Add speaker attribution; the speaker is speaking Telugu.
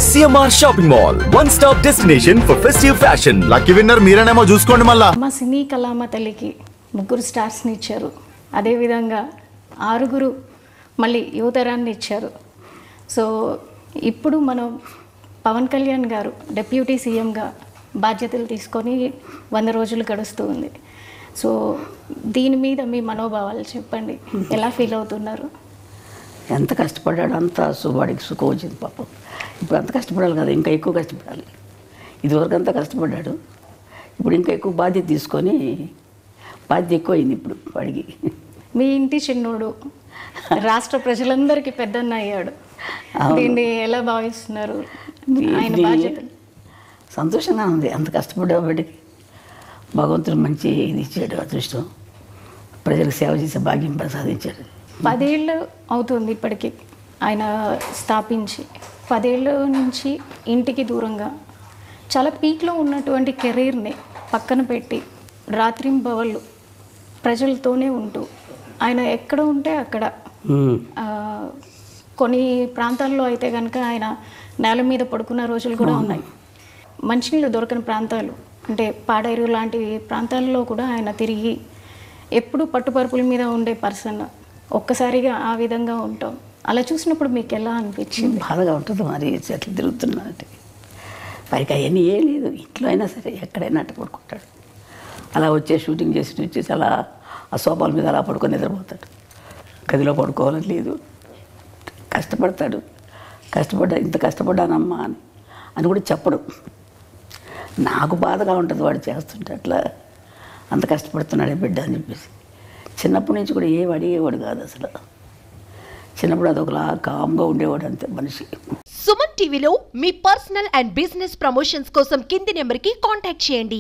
Speaker 1: CMR shopping mall, one stop destination for festive fashion.
Speaker 2: Lucky winner మీరేనేమో చూసుకోండి. మళ్ళా
Speaker 3: మా సినీ కళామ తల్లికి 3 స్టార్స్ని ఇచ్చారు. అదేవిధంగా 6 మళ్ళీ యువతరాన్ని ఇచ్చారు. సో ఇప్పుడు మనం పవన్ కళ్యాణ్ గారు డిప్యూటీ సీఎంగా బాధ్యతలు తీసుకొని 100 రోజులు గడుస్తూ ఉంది. సో దీని మీద మీ మనోభావాలు చెప్పండి, ఎలా ఫీల్ అవుతున్నారు?
Speaker 4: ఎంత కష్టపడ్డాడు అంత వాడికి సుఖం వచ్చింది పాపం. ఇప్పుడు అంత కష్టపడాలి కదా, ఇంకా ఎక్కువ కష్టపడాలి. ఇదివరకు అంతా కష్టపడ్డాడు, ఇప్పుడు ఇంకా ఎక్కువ బాధ్యత తీసుకొని బాధ్యత ఎక్కువ అయింది ఇప్పుడు వాడికి.
Speaker 3: మీ ఇంటి చిన్నోడు రాష్ట్ర ప్రజలందరికీ పెద్దన్న అయ్యాడు. దీన్ని ఎలా భావిస్తున్నారు? ఆయన బాధ్యతలు
Speaker 4: సంతోషంగా ఉంది. అంత కష్టపడ్డా వాడికి భగవంతుడు మంచి ఇది ఇచ్చాడు, అదృష్టం. ప్రజలకు సేవ చేసే భాగ్యం ప్రసాదించాడు.
Speaker 3: 10 ఏళ్ళు అవుతుంది ఇప్పటికి ఆయన స్థాపించి. 10 ఏళ్ళ నుంచి ఇంటికి దూరంగా చాలా పీక్లో ఉన్నటువంటి కెరీర్ని పక్కన పెట్టి రాత్రింబవళ్ళు ప్రజలతోనే ఉంటూ ఆయన ఎక్కడ ఉంటే అక్కడ, కొన్ని ప్రాంతాల్లో అయితే కనుక ఆయన నేల మీద పడుకున్న రోజులు కూడా ఉన్నాయి. మంచినీళ్ళు దొరకని ప్రాంతాలు అంటే పాడేరు లాంటి ప్రాంతాల్లో కూడా ఆయన తిరిగి ఎప్పుడు పట్టుపరుపుల మీద ఉండే పర్సన్. ఒక్కసారిగా ఆ విధంగా ఉంటాం. అలా చూసినప్పుడు మీకు ఎలా అనిపించింది?
Speaker 4: బాధగా ఉంటుంది మరి, చెట్లు తిరుగుతున్నానంటే. వారికి అవన్నీ ఏ లేదు, ఇంట్లో అయినా సరే ఎక్కడైనా అట్ట పడుకుంటాడు. అలా షూటింగ్ వచ్చేసి అలా ఆ సోఫాల మీద అలా పడుకొని నిద్రపోతాడు. గదిలో పడుకోవాలని లేదు, కష్టపడతాడు. ఇంత కష్టపడ్డానమ్మా అని కూడా చెప్పడు. నాకు బాధగా ఉంటుంది వాడు చేస్తుంటే, అట్లా అంత కష్టపడుతున్నాడే బిడ్డ అని చెప్పేసి. చిన్నప్పటి నుంచి కూడా ఏం అడిగేవాడు కాదు అసలు. చిన్నప్పుడు అదొకలా కామ్గా ఉండేవాడు అంతే మనిషి.
Speaker 5: సుమన్ టీవీలో మీ పర్సనల్ అండ్ బిజినెస్ ప్రమోషన్స్ కోసం కింది నెంబర్కి కాంటాక్ట్ చేయండి.